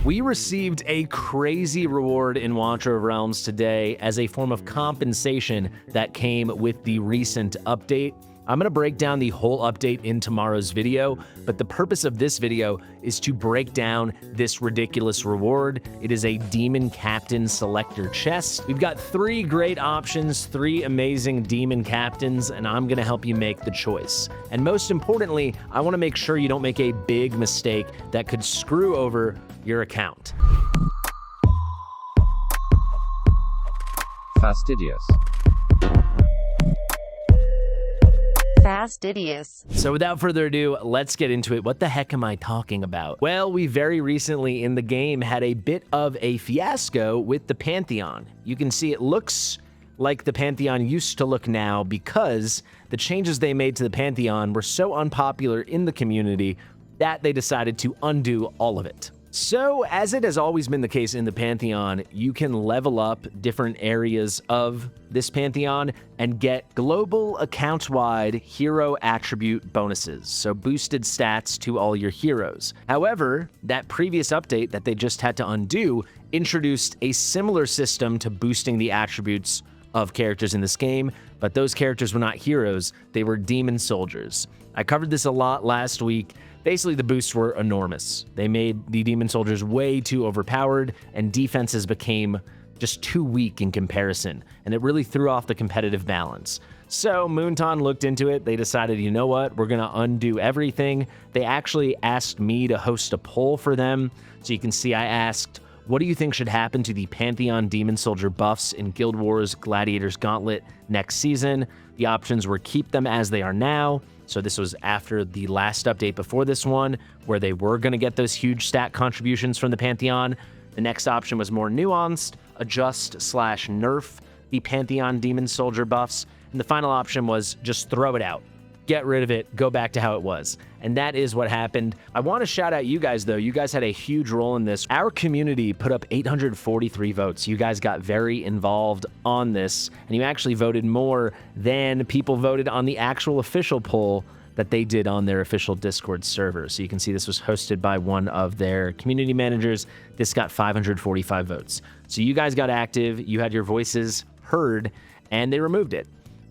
We received a crazy reward in Watcher of Realms today as a form of compensation that came with the recent update. I'm going to break down the whole update in tomorrow's video, but the purpose of this video is to break down this ridiculous reward. It is a Demon Captain Selector chest. We've got 3 great options, 3 amazing Demon Captains, and I'm going to help you make the choice. And most importantly, I want to make sure you don't make a big mistake that could screw over your account. Fastidious. Fastidious. So without further ado, let's get into it. What the heck am I talking about? Well, we very recently in the game had a bit of a fiasco with the Pantheon. You can see it looks like the Pantheon used to look now because the changes they made to the Pantheon were so unpopular in the community that they decided to undo all of it. So, as it has always been the case in the Pantheon, you can level up different areas of this Pantheon and get global account-wide hero attribute bonuses, so boosted stats to all your heroes. However, that previous update that they just had to undo introduced a similar system to boosting the attributes of characters in this game, but those characters were not heroes, they were demon soldiers. I covered this a lot last week. Basically, the boosts were enormous. They made the demon soldiers way too overpowered, and defenses became just too weak in comparison, and it really threw off the competitive balance. So Moonton looked into it. They decided, you know what, we're going to undo everything. They actually asked me to host a poll for them. So you can see I asked, what do you think should happen to the Pantheon Demon Soldier buffs in Guild Wars Gladiators Gauntlet next season? The options were keep them as they are now. So this was after the last update before this one, where they were going to get those huge stat contributions from the Pantheon. The next option was more nuanced, adjust/nerf the Pantheon Demon Soldier buffs. And the final option was just throw it out. Get rid of it, go back to how it was. And that is what happened. I want to shout out you guys, though. You guys had a huge role in this. Our community put up 843 votes. You guys got very involved on this, and you actually voted more than people voted on the actual official poll that they did on their official Discord server. So you can see this was hosted by one of their community managers. This got 545 votes. So you guys got active, you had your voices heard, and they removed it.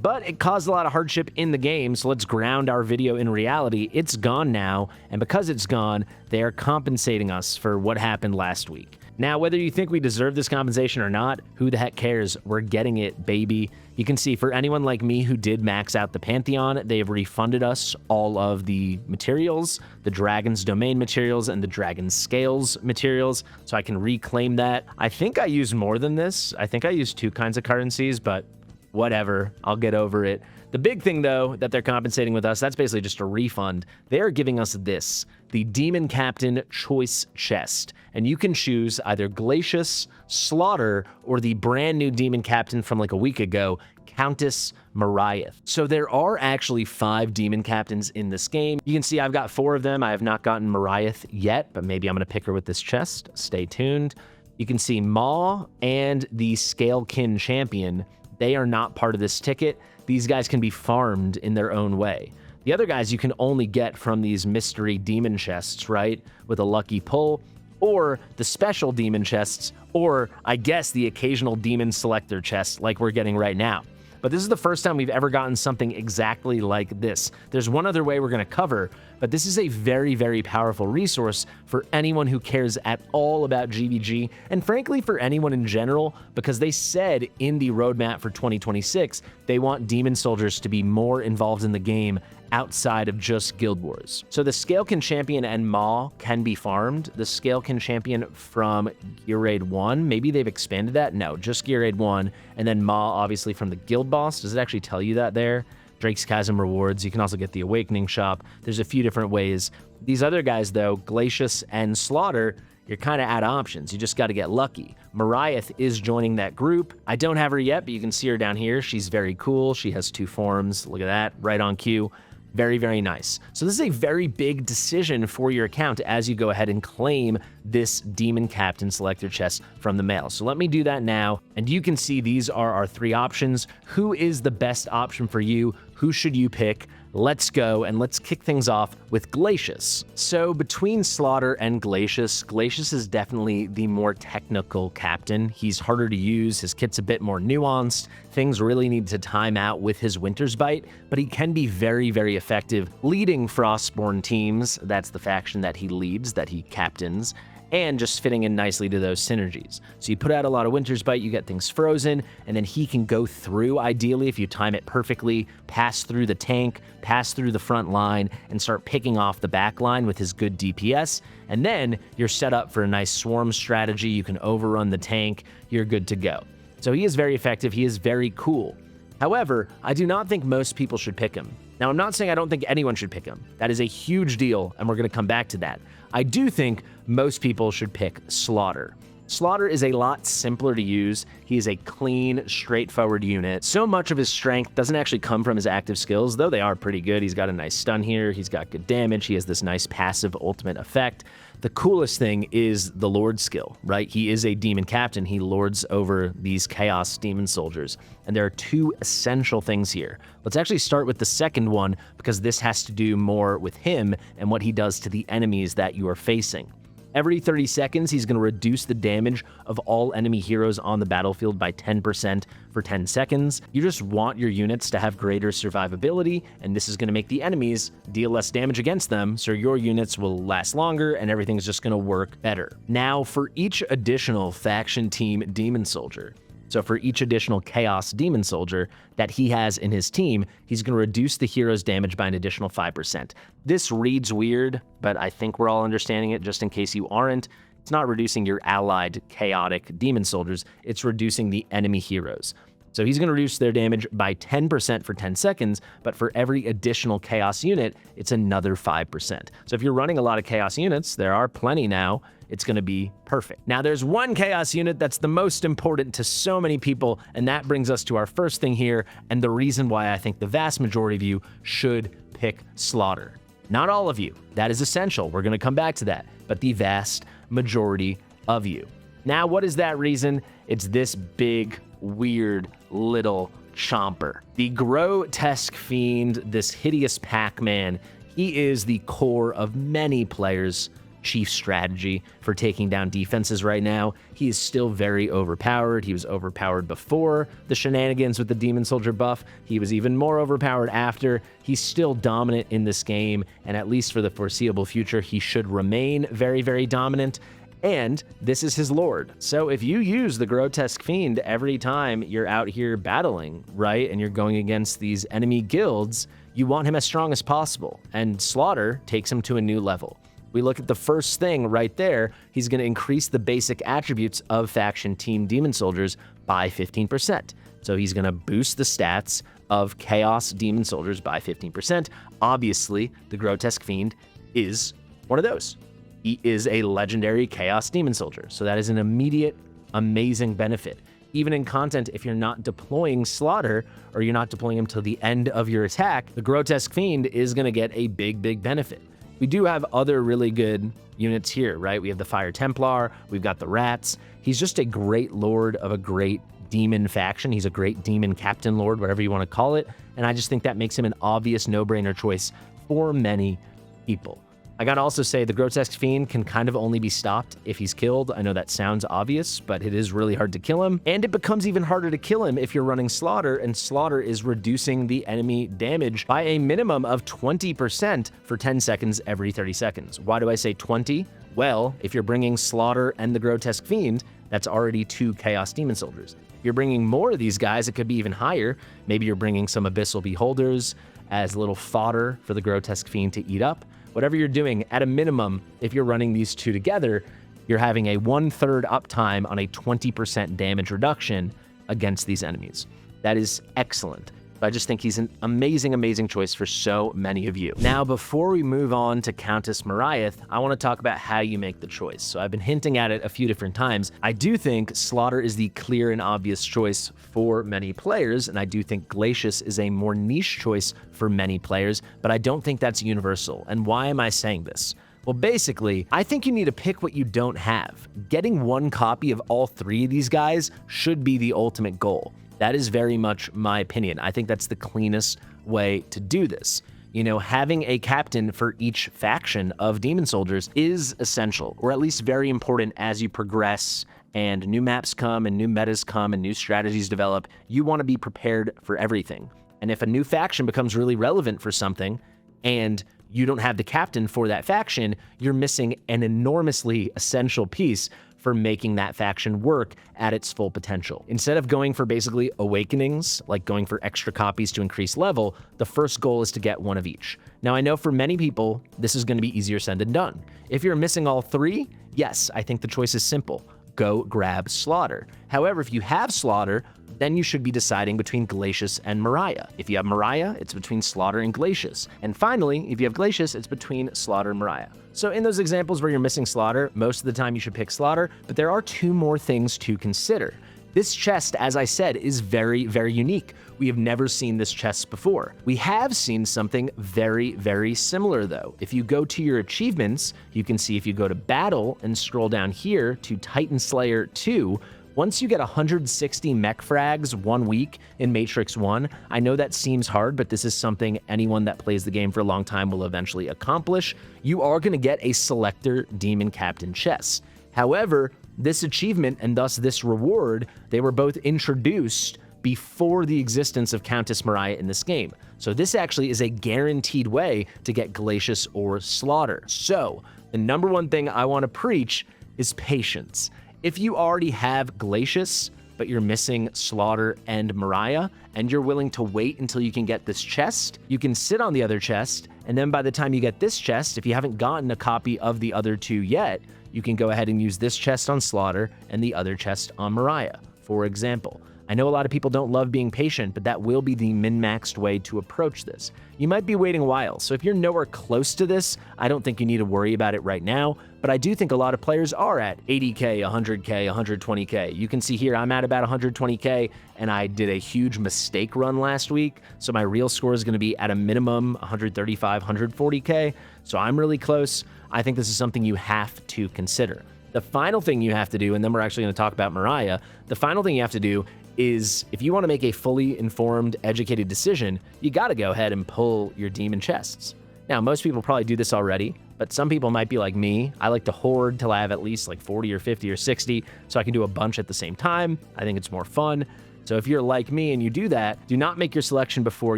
But it caused a lot of hardship in the game, so let's ground our video in reality. It's gone now, and because it's gone, they are compensating us for what happened last week. Now, whether you think we deserve this compensation or not, who the heck cares? We're getting it, baby. You can see for anyone like me who did max out the Pantheon, they've refunded us all of the materials, the Dragon's Domain materials and the Dragon's Scales materials, so I can reclaim that. I think I used more than this. I think I used 2 kinds of currencies, but whatever, I'll get over it. The big thing, though, that they're compensating with us, that's basically just a refund. They're giving us this, the Demon Captain Choice Chest. And you can choose either Glacius, Slaughter, or the brand new Demon Captain from like a week ago, Countess Mariah. So there are actually 5 Demon Captains in this game. You can see I've got 4 of them. I have not gotten Mariah yet, but maybe I'm going to pick her with this chest. Stay tuned. You can see Maw and the Scalekin Champion. They are not part of this ticket. These guys can be farmed in their own way. The other guys you can only get from these mystery demon chests, right? With a lucky pull, or the special demon chests, or I guess the occasional demon selector chest like we're getting right now. But this is the first time we've ever gotten something exactly like this. There's one other way we're going to cover, but this is a very, very powerful resource for anyone who cares at all about GVG, and frankly for anyone in general, because they said in the roadmap for 2026, they want demon soldiers to be more involved in the game outside of just Guild Wars. So the Scalekin Champion and Maw can be farmed. The Scalekin Champion from Gear Raid 1, maybe they've expanded that? No, just Gear Raid 1, and then Maw obviously from the Guild Boss. Does it actually tell you that there? Drake's Chasm rewards. You can also get the Awakening Shop. There's a few different ways. These other guys, though, Glacius and Slaughter, you're kind of out of options. You just got to get lucky. Mariah is joining that group. I don't have her yet, but you can see her down here. She's very cool. She has 2 forms. Look at that, right on cue. Very, very nice. So this is a very big decision for your account as you go ahead and claim this Demon Captain Selector chest from the mail. So let me do that now, and you can see these are our 3 options. Who is the best option for you? Who should you pick? Let's go, and let's kick things off with Glacius. So between Slaughter and Glacius, Glacius is definitely the more technical captain. He's harder to use, his kit's a bit more nuanced, things really need to time out with his Winter's Bite, but he can be very, very effective leading Frostborn teams. That's the faction that he leads, that he captains, and just fitting in nicely to those synergies. So you put out a lot of Winter's Bite, you get things frozen, and then he can go through, ideally, if you time it perfectly, pass through the tank, pass through the front line, and start picking off the back line with his good DPS, and then you're set up for a nice swarm strategy. You can overrun the tank, you're good to go. So he is very effective, he is very cool. However, I do not think most people should pick him. Now, I'm not saying I don't think anyone should pick him. That is a huge deal, and we're going to come back to that. I do think most people should pick Slaughter. Slaughter is a lot simpler to use. He is a clean, straightforward unit. So much of his strength doesn't actually come from his active skills, though they are pretty good. He's got a nice stun here. He's got good damage. He has this nice passive ultimate effect. The coolest thing is the Lord skill, right? He is a demon captain. He lords over these chaos demon soldiers. And there are 2 essential things here. Let's actually start with the second one, because this has to do more with him and what he does to the enemies that you are facing. Every 30 seconds, he's going to reduce the damage of all enemy heroes on the battlefield by 10% for 10 seconds. You just want your units to have greater survivability, and this is going to make the enemies deal less damage against them, so your units will last longer and everything's just going to work better. Now, for each additional faction team demon soldier, so for each additional Chaos Demon Soldier that he has in his team, he's going to reduce the hero's damage by an additional 5%. This reads weird, but I think we're all understanding it just in case you aren't. It's not reducing your allied chaotic demon soldiers, it's reducing the enemy heroes. So he's going to reduce their damage by 10% for 10 seconds, but for every additional Chaos unit, it's another 5%. So if you're running a lot of Chaos units, there are plenty now, it's going to be perfect. Now, there's one Chaos unit that's the most important to so many people, and that brings us to our first thing here, and the reason why I think the vast majority of you should pick Slaughter. Not all of you. That is essential. We're going to come back to that, but the vast majority of you. Now, what is that reason? It's this big, weird, little chomper. The grotesque fiend, this hideous Pac-Man, he is the core of many players' chief strategy for taking down defenses right now. He is still very overpowered. He was overpowered before the shenanigans with the Demon Soldier buff. He was even more overpowered after. He's still dominant in this game, and at least for the foreseeable future, he should remain very, very dominant. And this is his lord. So if you use the Grotesque Fiend every time you're out here battling, right, and you're going against these enemy guilds, you want him as strong as possible. And Slaughter takes him to a new level. We look at the first thing right there, he's going to increase the basic attributes of faction team demon soldiers by 15%. So he's going to boost the stats of chaos demon soldiers by 15%. Obviously, the Grotesque Fiend is one of those. He is a legendary chaos demon soldier. So that is an immediate, amazing benefit. Even in content, if you're not deploying Slaughter, or you're not deploying him till the end of your attack, the Grotesque Fiend is going to get a big, big benefit. We do have other really good units here, right? We have the Fire Templar, we've got the Rats. He's just a great lord of a great demon faction. He's a great demon captain lord, whatever you want to call it. And I just think that makes him an obvious no-brainer choice for many people. I gotta also say the Grotesque Fiend can kind of only be stopped if he's killed. I know that sounds obvious, but it is really hard to kill him. And it becomes even harder to kill him if you're running Slaughter, and Slaughter is reducing the enemy damage by a minimum of 20% for 10 seconds every 30 seconds. Why do I say 20? Well, if you're bringing Slaughter and the Grotesque Fiend, that's already 2 Chaos Demon Soldiers. If you're bringing more of these guys, it could be even higher. Maybe you're bringing some Abyssal Beholders as little fodder for the Grotesque Fiend to eat up. Whatever you're doing, at a minimum, if you're running these two together, you're having a 1/3 uptime on a 20% damage reduction against these enemies. That is excellent. I just think he's an amazing, amazing choice for so many of you. Now, before we move on to Countess Mariah, I want to talk about how you make the choice. So I've been hinting at it a few different times. I do think Slaughter is the clear and obvious choice for many players, and I do think Glacius is a more niche choice for many players, but I don't think that's universal. And why am I saying this? Well, basically, I think you need to pick what you don't have. Getting one copy of all 3 of these guys should be the ultimate goal. That is very much my opinion. I think that's the cleanest way to do this. You know, having a captain for each faction of Demon Soldiers is essential, or at least very important as you progress and new maps come and new metas come and new strategies develop. You want to be prepared for everything. And if a new faction becomes really relevant for something and you don't have the captain for that faction, you're missing an enormously essential piece for making that faction work at its full potential. Instead of going for basically awakenings, like going for extra copies to increase level, the first goal is to get one of each. Now, I know for many people, this is going to be easier said than done. If you're missing all 3, yes, I think the choice is simple. Go grab Slaughter. However, if you have Slaughter, then you should be deciding between Glacius and Mariah. If you have Mariah, it's between Slaughter and Glacius. And finally, if you have Glacius, it's between Slaughter and Mariah. So in those examples where you're missing Slaughter, most of the time you should pick Slaughter, but there are 2 more things to consider. This chest, as I said, is very, very unique. We have never seen this chest before. We have seen something very, very similar though. If you go to your achievements, you can see if you go to Battle and scroll down here to Titan Slayer 2, once you get 160 mech frags 1 week in Matrix 1, I know that seems hard, but this is something anyone that plays the game for a long time will eventually accomplish. You are going to get a Selector Demon Captain chest. However, this achievement and thus this reward, they were both introduced before the existence of Countess Mariah in this game. So this actually is a guaranteed way to get Glacius or Slaughter. So the number one thing I want to preach is patience. If you already have Glacius, but you're missing Slaughter and Mariah, and you're willing to wait until you can get this chest, you can sit on the other chest, and then by the time you get this chest, if you haven't gotten a copy of the other 2 yet, you can go ahead and use this chest on Slaughter and the other chest on Mariah, for example. I know a lot of people don't love being patient, but that will be the min-maxed way to approach this. You might be waiting a while, so if you're nowhere close to this, I don't think you need to worry about it right now, but I do think a lot of players are at 80k, 100k, 120k. You can see here I'm at about 120k, and I did a huge mistake run last week, so my real score is going to be at a minimum 135, 140k, so I'm really close. I think this is something you have to consider. The final thing you have to do, and then we're actually going to talk about Mariah, the final thing you have to do is if you want to make a fully informed, educated decision, you got to go ahead and pull your demon chests. Now, most people probably do this already, but some people might be like me. I like to hoard till I have at least like 40 or 50 or 60 so I can do a bunch at the same time. I think it's more fun. So if you're like me and you do that, do not make your selection before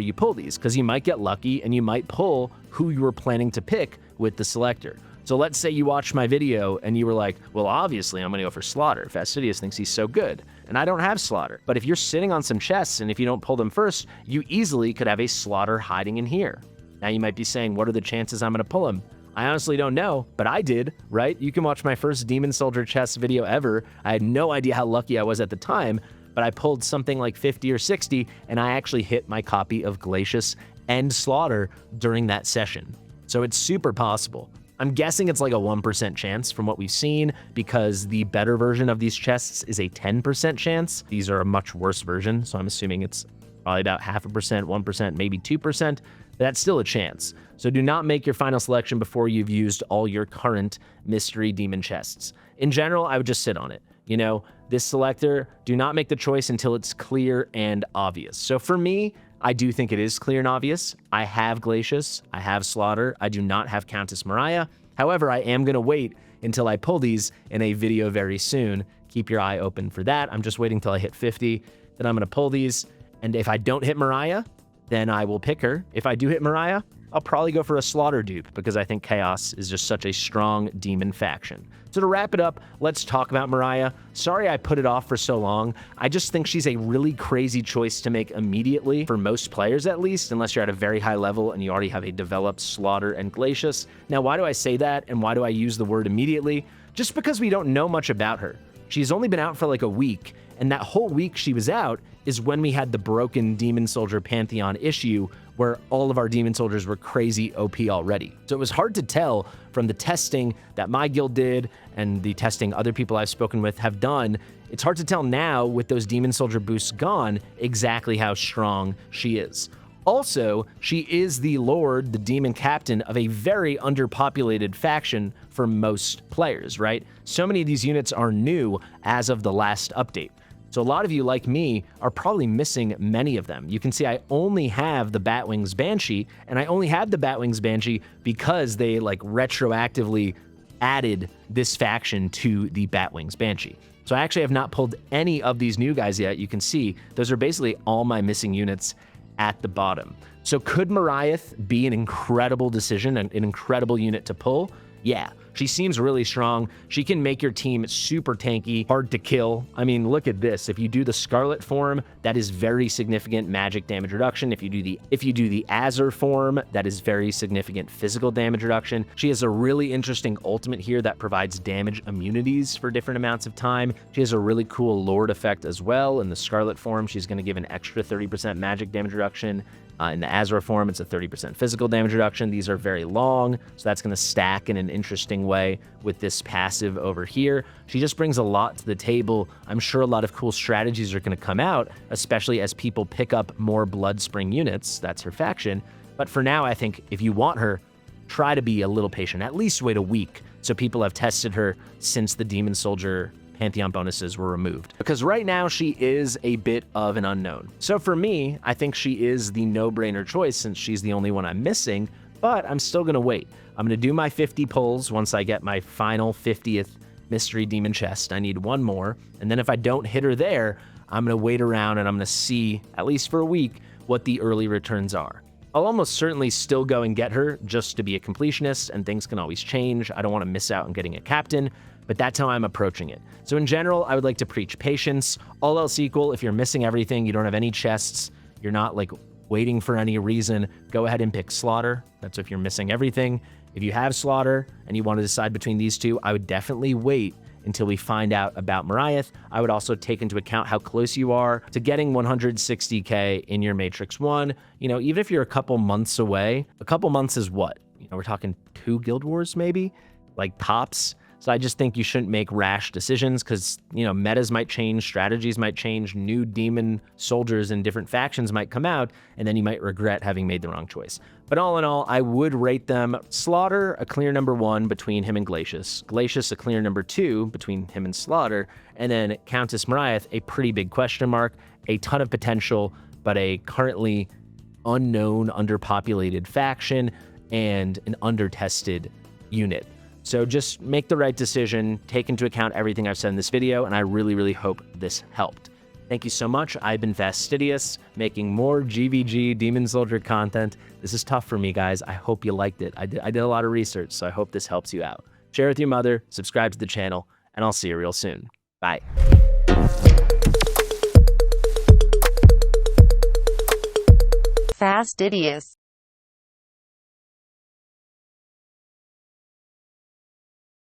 you pull these because you might get lucky and you might pull who you were planning to pick with the selector. So let's say you watched my video and you were like, well, obviously I'm going to go for Slaughter. Fastidious thinks he's so good. And I don't have Slaughter. But if you're sitting on some chests and if you don't pull them first, you easily could have a Slaughter hiding in here. Now you might be saying, what are the chances I'm going to pull him? I honestly don't know, but I did, right? You can watch my first Demon Soldier chest video ever. I had no idea how lucky I was at the time, but I pulled something like 50 or 60 and I actually hit my copy of Glacius and Slaughter during that session. So it's super possible. I'm guessing it's like a 1% chance from what we've seen because the better version of these chests is a 10% chance. These are a much worse version, so I'm assuming it's probably about 0.5%, 1%, maybe 2%. But that's still a chance. So do not make your final selection before you've used all your current mystery demon chests. In general, I would just sit on it. You know, this selector, do not make the choice until it's clear and obvious. So for me, I do think it is clear and obvious. I have Glacius, I have Slaughter, I do not have Countess Mariah. However, I am going to wait until I pull these in a video very soon. Keep your eye open for that. I'm just waiting till I hit 50, then I'm going to pull these. And if I don't hit Mariah, then I will pick her. If I do hit Mariah, I'll probably go for a Slaughter dupe because I think Chaos is just such a strong demon faction. So to wrap it up, let's talk about Mariah. Sorry I put it off for so long. I just think she's a really crazy choice to make immediately, for most players at least, unless you're at a very high level and you already have a developed Slaughter and Glacius. Now, why do I say that and why do I use the word immediately? Just because we don't know much about her. She's only been out for like a week, and that whole week she was out is when we had the broken Demon Soldier Pantheon issue where all of our Demon Soldiers were crazy OP already. So it was hard to tell from the testing that my guild did and the testing other people I've spoken with have done. It's hard to tell now with those Demon Soldier boosts gone exactly how strong she is. Also, she is the lord, the demon captain of a very underpopulated faction for most players, right? So many of these units are new as of the last update. So a lot of you, like me, are probably missing many of them. You can see I only have the Batwings Banshee, and I only have the Batwings Banshee because they like retroactively added this faction to the Batwings Banshee. So I actually have not pulled any of these new guys yet. You can see those are basically all my missing units at the bottom. So could Mariah be an incredible decision, an incredible unit to pull? Yeah, she seems really strong. She can make your team super tanky, hard to kill. I mean, look at this. If you do the Scarlet form, that is very significant magic damage reduction. If you do the Azure form, that is very significant physical damage reduction. She has a really interesting ultimate here that provides damage immunities for different amounts of time. She has a really cool Lord effect as well. In the Scarlet form, she's going to give an extra 30% magic damage reduction. In the Azure form, it's a 30% physical damage reduction. These are very long, so that's going to stack in an interesting way with this passive over here. She just brings a lot to the table. I'm sure a lot of cool strategies are going to come out, especially as people pick up more Bloodspring units. That's her faction. But for now, I think if you want her, try to be a little patient. At least wait a week so people have tested her since the Demon Soldier Pantheon bonuses were removed. Because right now she is a bit of an unknown. So for me, I think she is the no-brainer choice since she's the only one I'm missing, but I'm still gonna wait. I'm gonna do my 50 pulls once I get my final 50th Mystery Demon chest. I need one more, and then if I don't hit her there, I'm gonna wait around and I'm gonna see, at least for a week, what the early returns are. I'll almost certainly still go and get her just to be a completionist, and things can always change. I don't want to miss out on getting a captain, but that's how I'm approaching it. So in general, I would like to preach patience. All else equal, if you're missing everything, you don't have any chests, you're not like waiting for any reason, go ahead and pick Slaughter. That's if you're missing everything. If you have Slaughter and you want to decide between these two, I would definitely wait until we find out about Mariah. I would also take into account how close you are to getting 160k in your Matrix 1. You know, even if you're a couple months away, a couple months is what? You know, we're talking 2 Guild Wars maybe, like tops. So I just think you shouldn't make rash decisions because, you know, metas might change, strategies might change, new demon soldiers and different factions might come out, and then you might regret having made the wrong choice. But all in all, I would rate them Slaughter a clear number 1 between him and Glacius, Glacius a clear number 2 between him and Slaughter, and then Countess Mariah a pretty big question mark, a ton of potential, but a currently unknown, underpopulated faction and an undertested unit. So just make the right decision, take into account everything I've said in this video, and I really, really hope this helped. Thank you so much. I've been Fastidious, making more GVG Demon Soldier content. This is tough for me, guys. I hope you liked it. I did a lot of research, so I hope this helps you out. Share with your mother, subscribe to the channel, and I'll see you real soon. Bye. Fastidious.